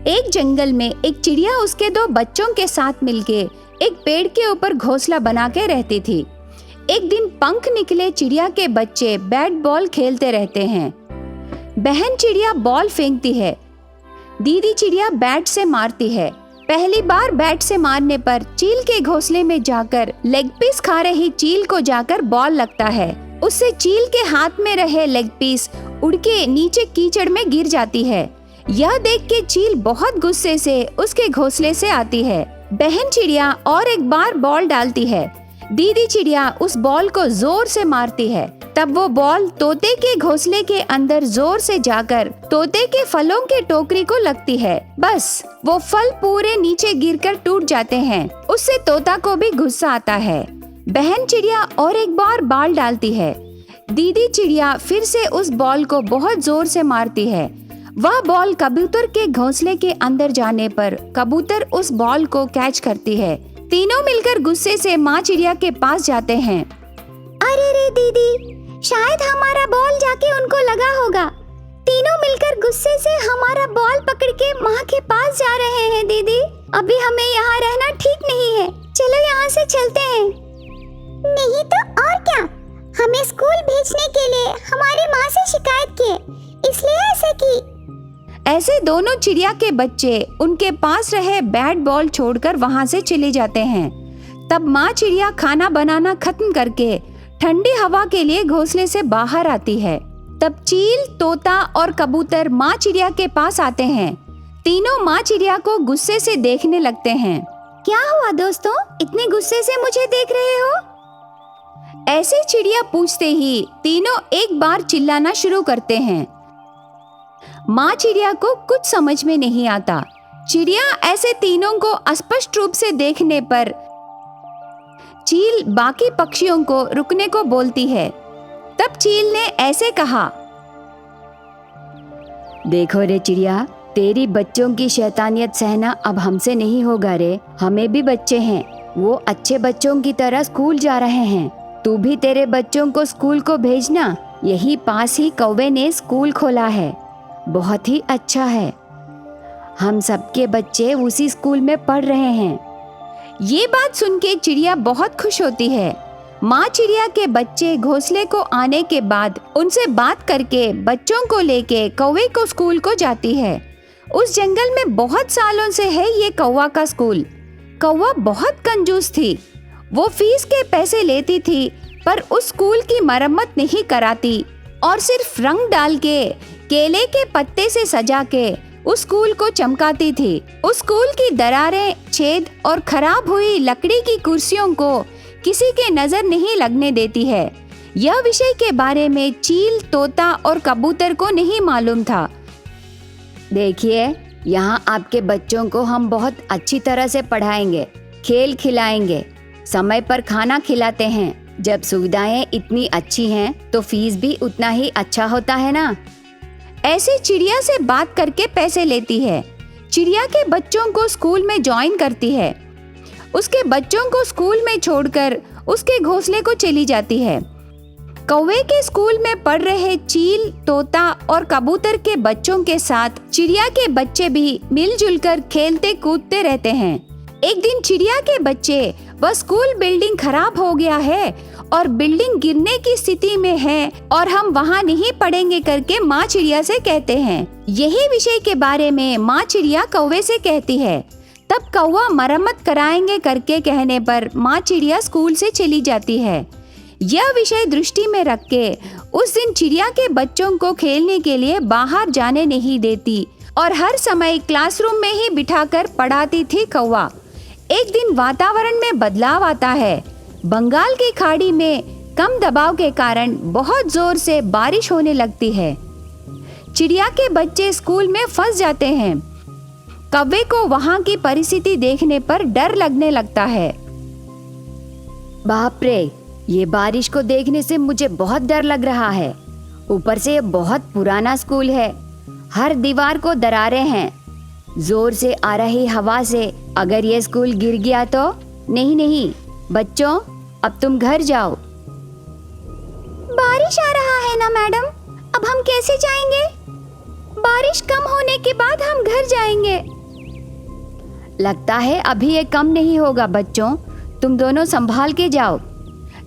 एक जंगल में एक चिड़िया उसके दो बच्चों के साथ मिलके एक पेड़ के ऊपर घोंसला बना के रहती थी। एक दिन पंख निकले चिड़िया के बच्चे बैट बॉल खेलते रहते हैं। बहन चिड़िया बॉल फेंकती है, दीदी चिड़िया बैट से मारती है। पहली बार बैट से मारने पर चील के घोंसले में जाकर लेग पीस खा रही चील को जाकर बॉल लगता है। उससे चील के हाथ में रहे लेग पीस उड़ के नीचे कीचड़ में गिर जाती है। यह देख के चील बहुत गुस्से से उसके घोंसले से आती है। बहन चिड़िया और एक बार बॉल डालती है। दीदी चिड़िया उस बॉल को जोर से मारती है। तब वो बॉल तोते के घोंसले के अंदर जोर से जाकर तोते के फलों के टोकरी को लगती है। बस वो फल पूरे नीचे गिरकर टूट जाते हैं। उससे तोता को भी गुस्सा आता है। बहन चिड़िया और एक बार बॉल डालती है। दीदी चिड़िया फिर से उस बॉल को बहुत जोर से मारती है। वह बॉल कबूतर के घोंसले के अंदर जाने पर कबूतर उस बॉल को कैच करती है। तीनों मिलकर गुस्से से माँ चिड़िया के पास जाते हैं। अरे रे दीदी, शायद हमारा बॉल जाके उनको लगा होगा। तीनों मिलकर गुस्से से हमारा बॉल पकड़ के माँ के पास जा रहे हैं। दीदी, अभी हमें यहाँ रहना ठीक नहीं है, चलो यहाँ से चलते हैं। नहीं तो और क्या, हमें स्कूल भेजने के लिए हमारी माँ से शिकायत किए, इसलिए ऐसे की। ऐसे दोनों चिड़िया के बच्चे उनके पास रहे बैट बॉल छोड़कर वहाँ से चले जाते हैं। तब माँ चिड़िया खाना बनाना खत्म करके ठंडी हवा के लिए घोंसले से बाहर आती है। तब चील, तोता और कबूतर माँ चिड़िया के पास आते हैं। तीनों माँ चिड़िया को गुस्से से देखने लगते हैं। क्या हुआ दोस्तों, इतने गुस्से से मुझे देख रहे हो? ऐसे चिड़िया पूछते ही तीनों एक बार चिल्लाना शुरू करते हैं। माँ चिड़िया को कुछ समझ में नहीं आता। चिड़िया ऐसे तीनों को अस्पष्ट रूप से देखने पर चील बाकी पक्षियों को रुकने को बोलती है। तब चील ने ऐसे कहा, देखो रे चिड़िया, तेरी बच्चों की शैतानियत सहना अब हमसे नहीं होगा रे। हमें भी बच्चे हैं, वो अच्छे बच्चों की तरह स्कूल जा रहे हैं। तू भी तेरे बच्चों को स्कूल को भेजना। यही पास ही कौवे ने स्कूल खोला है, बहुत ही अच्छा है। हम सबके बच्चे उसी स्कूल में पढ़ रहे हैं। ये बात सुन के चिड़िया बहुत खुश होती है। माँ चिड़िया के बच्चे घोंसले को आने के बाद उनसे बात करके बच्चों को लेके कौवे को स्कूल को जाती है। उस जंगल में बहुत सालों से है ये कौवा का स्कूल। कौवा बहुत कंजूस थी। वो फीस के पैसे लेती थी पर उस स्कूल की मरम्मत नहीं कराती और सिर्फ रंग डाल के केले के पत्ते से सजा के उस स्कूल को चमकाती थी। उस स्कूल की दरारें, छेद और खराब हुई लकड़ी की कुर्सियों को किसी के नजर नहीं लगने देती है। यह विषय के बारे में चील, तोता और कबूतर को नहीं मालूम था। देखिए, यहाँ आपके बच्चों को हम बहुत अच्छी तरह से पढ़ाएंगे, खेल खिलाएंगे, समय पर खाना खिलाते हैं। जब सुविधाएं इतनी अच्छी हैं तो फीस भी उतना ही अच्छा होता है ना। ऐसे चिड़िया से बात करके पैसे लेती है। चिड़िया के बच्चों को स्कूल में ज्वाइन करती है। उसके बच्चों को स्कूल में छोड़कर उसके घोंसले को चली जाती है। कौवे के स्कूल में पढ़ रहे चील, तोता और कबूतर के बच्चों के साथ चिड़िया के बच्चे भी मिलजुल कर खेलते कूदते रहते हैं। एक दिन चिड़िया के बच्चे, वह स्कूल बिल्डिंग खराब हो गया है और बिल्डिंग गिरने की स्थिति में है और हम वहाँ नहीं पढ़ेंगे करके माँ चिड़िया से कहते हैं। यही विषय के बारे में माँ चिड़िया कौवे से कहती है। तब कौवा मरम्मत कराएंगे करके कहने पर माँ चिड़िया स्कूल से चली जाती है। यह विषय दृष्टि में रख के उस दिन चिड़िया के बच्चों को खेलने के लिए बाहर जाने नहीं देती और हर समय क्लासरूम में ही बिठाकर पढ़ाती थी कौवा। एक दिन वातावरण में बदलाव आता है। बंगाल की खाड़ी में कम दबाव के कारण बहुत जोर से बारिश होने लगती है। चिड़िया के बच्चे स्कूल में फंस जाते हैं। कौवे को वहाँ की परिस्थिति देखने पर डर लगने लगता है। बाप रे, ये बारिश को देखने से मुझे बहुत डर लग रहा है। ऊपर से ये बहुत पुराना स्कूल है, हर दीवार को दरारें हैं। जोर से आ रही हवा से अगर ये स्कूल गिर गया तो? नहीं, बच्चों, अब तुम घर जाओ। बारिश आ रहा है ना मैडम, अब हम कैसे जाएंगे? बारिश कम होने के बाद हम घर जाएंगे। लगता है अभी ये कम नहीं होगा बच्चों, तुम दोनों संभाल के जाओ।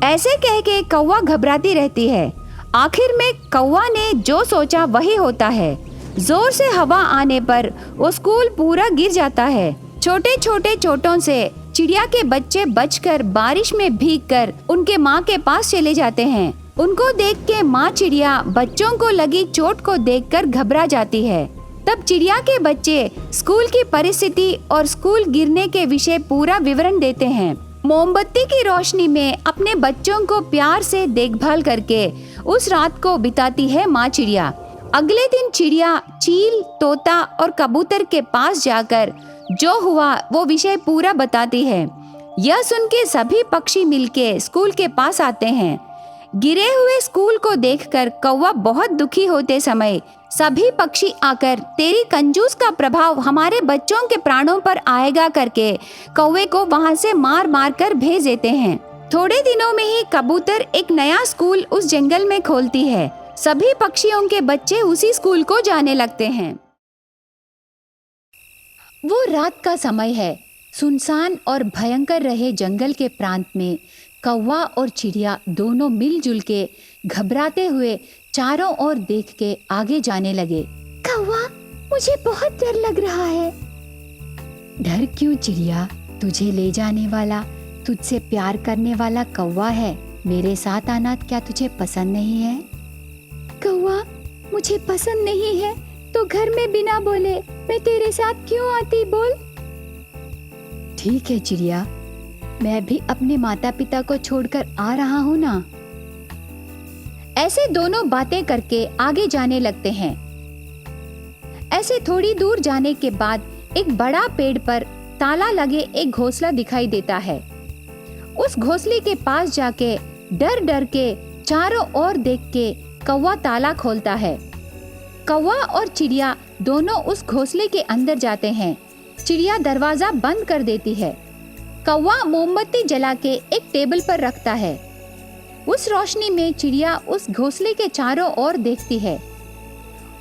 ऐसे कह के कौवा घबराती रहती है। आखिर में कौवा ने जो सोचा वही होता है। जोर से हवा आने पर वो स्कूल पूरा गिर जाता है। छोटे छोटे चोटों से चिड़िया के बच्चे बचकर बारिश में भीगकर उनके माँ के पास चले जाते हैं। उनको देख के माँ चिड़िया बच्चों को लगी चोट को देखकर घबरा जाती है। तब चिड़िया के बच्चे स्कूल की परिस्थिति और स्कूल गिरने के विषय पूरा विवरण देते हैं। मोमबत्ती की रोशनी में अपने बच्चों को प्यार से देखभाल करके उस रात को बिताती है माँ चिड़िया। अगले दिन चिड़िया चील, तोता और कबूतर के पास जाकर जो हुआ वो विषय पूरा बताती है। यह सुन के सभी पक्षी मिलके स्कूल के पास आते हैं। गिरे हुए स्कूल को देखकर कौवा बहुत दुखी होते समय सभी पक्षी आकर तेरी कंजूस का प्रभाव हमारे बच्चों के प्राणों पर आएगा करके कौवे को वहां से मार मार कर भेज देते हैं। थोड़े दिनों में ही कबूतर एक नया स्कूल उस जंगल में खोलती है। सभी पक्षियों के बच्चे उसी स्कूल को जाने लगते हैं। वो रात का समय है। सुनसान और भयंकर रहे जंगल के प्रांत में कौवा और चिड़िया दोनों मिलजुल के घबराते हुए चारों ओर देख के आगे जाने लगे। कौवा, मुझे बहुत डर लग रहा है। डर क्यों चिड़िया, तुझे ले जाने वाला, तुझसे प्यार करने वाला कौवा है। मेरे साथ आना क्या तुझे पसंद नहीं है? कौवा, मुझे पसंद नहीं है तो घर में बिना बोले मैं तेरे साथ क्यों आती, बोल। ठीक है चिड़िया, मैं भी अपने माता पिता को छोड़कर आ रहा हूँ ना। ऐसे दोनों बातें करके आगे जाने लगते हैं। ऐसे थोड़ी दूर जाने के बाद एक बड़ा पेड़ पर ताला लगे एक घोंसला दिखाई देता है। उस घोंसले के पास जाके डर डर के चारों ओर देख के कौवा ताला खोलता है। कौवा और चिड़िया दोनों उस घोंसले के अंदर जाते हैं। चिड़िया दरवाजा बंद कर देती है। कौवा मोमबत्ती जला के एक टेबल पर रखता है। उस रोशनी में चिड़िया उस घोंसले के चारों ओर देखती है।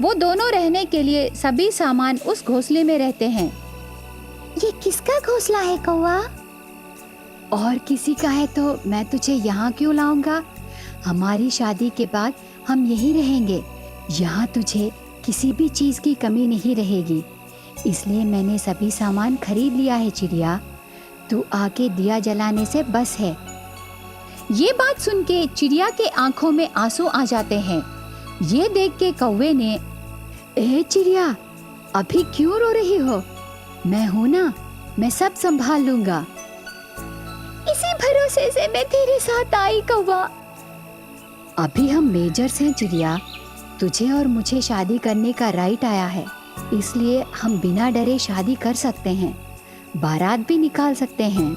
वो दोनों रहने के लिए सभी सामान उस घोंसले में रहते हैं। ये किसका घोंसला है कौवा? और किसी का है तो मैं तुझे यहाँ क्यों लाऊंगा? हमारी शादी के बाद हम यहीं रहेंगे। यहाँ तुझे किसी भी चीज की कमी नहीं रहेगी, इसलिए मैंने सभी सामान खरीद लिया है चिड़िया। तू आके दिया जलाने से बस है। ये बात सुन के चिड़िया के आंखों में आंसू आ जाते हैं। ये देख के कौवे ने, ए चिड़िया, अभी क्यों रो रही हो? मैं हूँ ना, मैं सब संभाल लूंगा। इसी भरोसे से मैं तेरे साथ आई कौवा। अभी हम मेजर्स हैं चिड़िया, तुझे और मुझे शादी करने का राइट आया है, इसलिए हम बिना डरे शादी कर सकते हैं, बारात भी निकाल सकते हैं।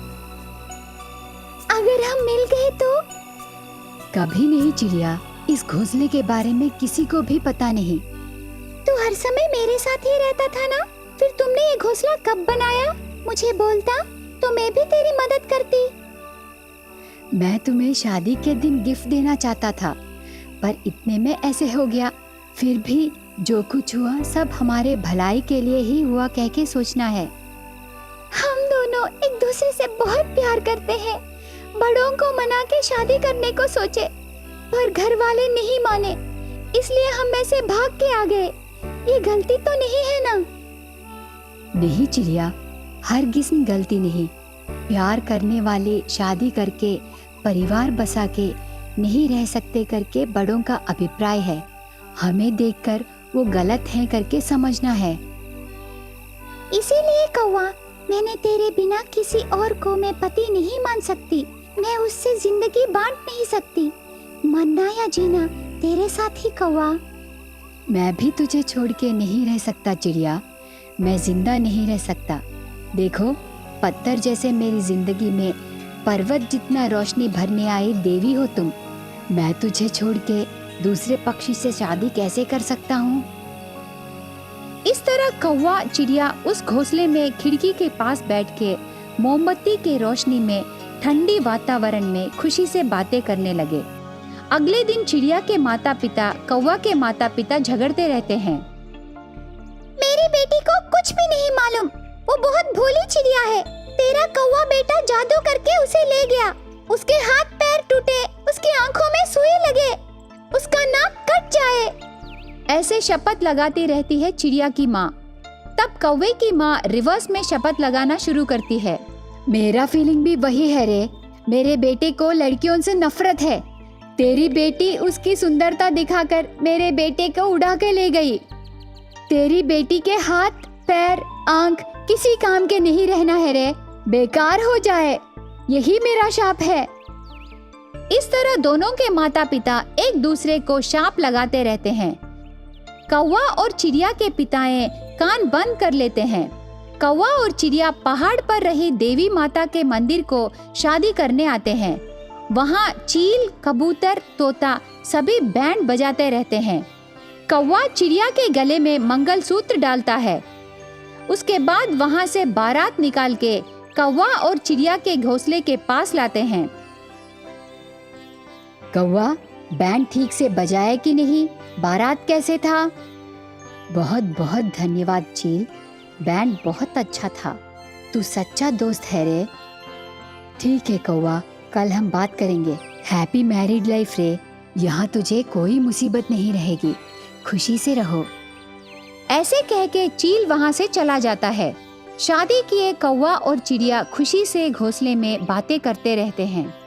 अगर हम मिल गए तो? कभी नहीं चिड़िया, इस घोंसले के बारे में किसी को भी पता नहीं। तू हर समय मेरे साथ ही रहता था ना, फिर तुमने ये घोंसला कब बनाया? मुझे बोलता तो मैं भी तेरी मदद करती। मैं तुम्हें शादी के दिन गिफ्ट देना चाहता था, पर इतने में ऐसे हो गया। फिर भी जो कुछ हुआ सब हमारे भलाई के लिए ही हुआ कह के सोचना है। हम दोनों एक दूसरे से बहुत प्यार करते हैं। बड़ों को मना के शादी करने को सोचे, पर घर वाले नहीं माने, इसलिए हम ऐसे भाग के आ गए। ये गलती तो नहीं है ना? नहीं चिड़िया, हरगिज़ गलती नहीं। प्यार करने वाले शादी करके परिवार बसा के नहीं रह सकते करके बड़ों का अभिप्राय है। हमें देखकर वो गलत है करके समझना है। इसीलिए कौवा, मैंने तेरे बिना किसी और को मैं पति नहीं मान सकती। मैं उससे जिंदगी बांट नहीं सकती। मरना या जीना तेरे साथ ही कौवा। मैं भी तुझे छोड़ के नहीं रह सकता चिड़िया, मैं जिंदा नहीं रह सकता। देखो, पत्थर जैसे मेरी जिंदगी में पर्वत जितना रोशनी भरने आई देवी हो तुम। मैं तुझे छोड़ के दूसरे पक्षी से शादी कैसे कर सकता हूँ? इस तरह कौवा चिड़िया उस घोंसले में खिड़की के पास बैठ के मोमबत्ती के रोशनी में ठंडी वातावरण में खुशी से बातें करने लगे। अगले दिन चिड़िया के माता पिता कौवा के माता पिता झगड़ते रहते हैं। मेरी बेटी को कुछ भी नहीं मालूम, वो बहुत भोली चिड़िया कौवा बेटा जादू करके उसे ले गया। उसके हाथ पैर टूटे, उसकी आंखों में सुई लगे, उसका नाक कट जाए। ऐसे शपथ लगाती रहती है चिड़िया की माँ। तब कौवे की माँ रिवर्स में शपथ लगाना शुरू करती है। मेरा फीलिंग भी वही है रे। मेरे बेटे को लड़कियों से नफरत है। तेरी बेटी उसकी सुंदरता दिखाकर मेरे बेटे को उड़ा के ले गई। तेरी बेटी के हाथ पैर आंख किसी काम के नहीं रहना है रे, बेकार हो जाए, यही मेरा शाप है। इस तरह दोनों के माता पिता एक दूसरे को शाप लगाते रहते हैं। कौवा और चिड़िया के पिताएं कान बंद कर लेते हैं। कौवा और चिड़िया पहाड़ पर रही देवी माता के मंदिर को शादी करने आते हैं। वहाँ चील, कबूतर, तोता सभी बैंड बजाते रहते हैं। कौवा चिड़िया के गले में मंगलसूत्र डालता है। उसके बाद वहाँ से बारात निकाल के कौवा और चिड़िया के घोंसले के पास लाते हैं। कौवा, बैंड ठीक से बजाया कि नहीं? बारात कैसे था? बहुत बहुत धन्यवाद चील, बैंड बहुत अच्छा था। तू सच्चा दोस्त है रे। ठीक है कौवा, कल हम बात करेंगे। हैप्पी मैरिड लाइफ रे। यहाँ तुझे कोई मुसीबत नहीं रहेगी, खुशी से रहो। ऐसे कह के चील वहाँ से चला जाता है। शादी किए कौवा और चिड़िया खुशी से घोंसले में बातें करते रहते हैं।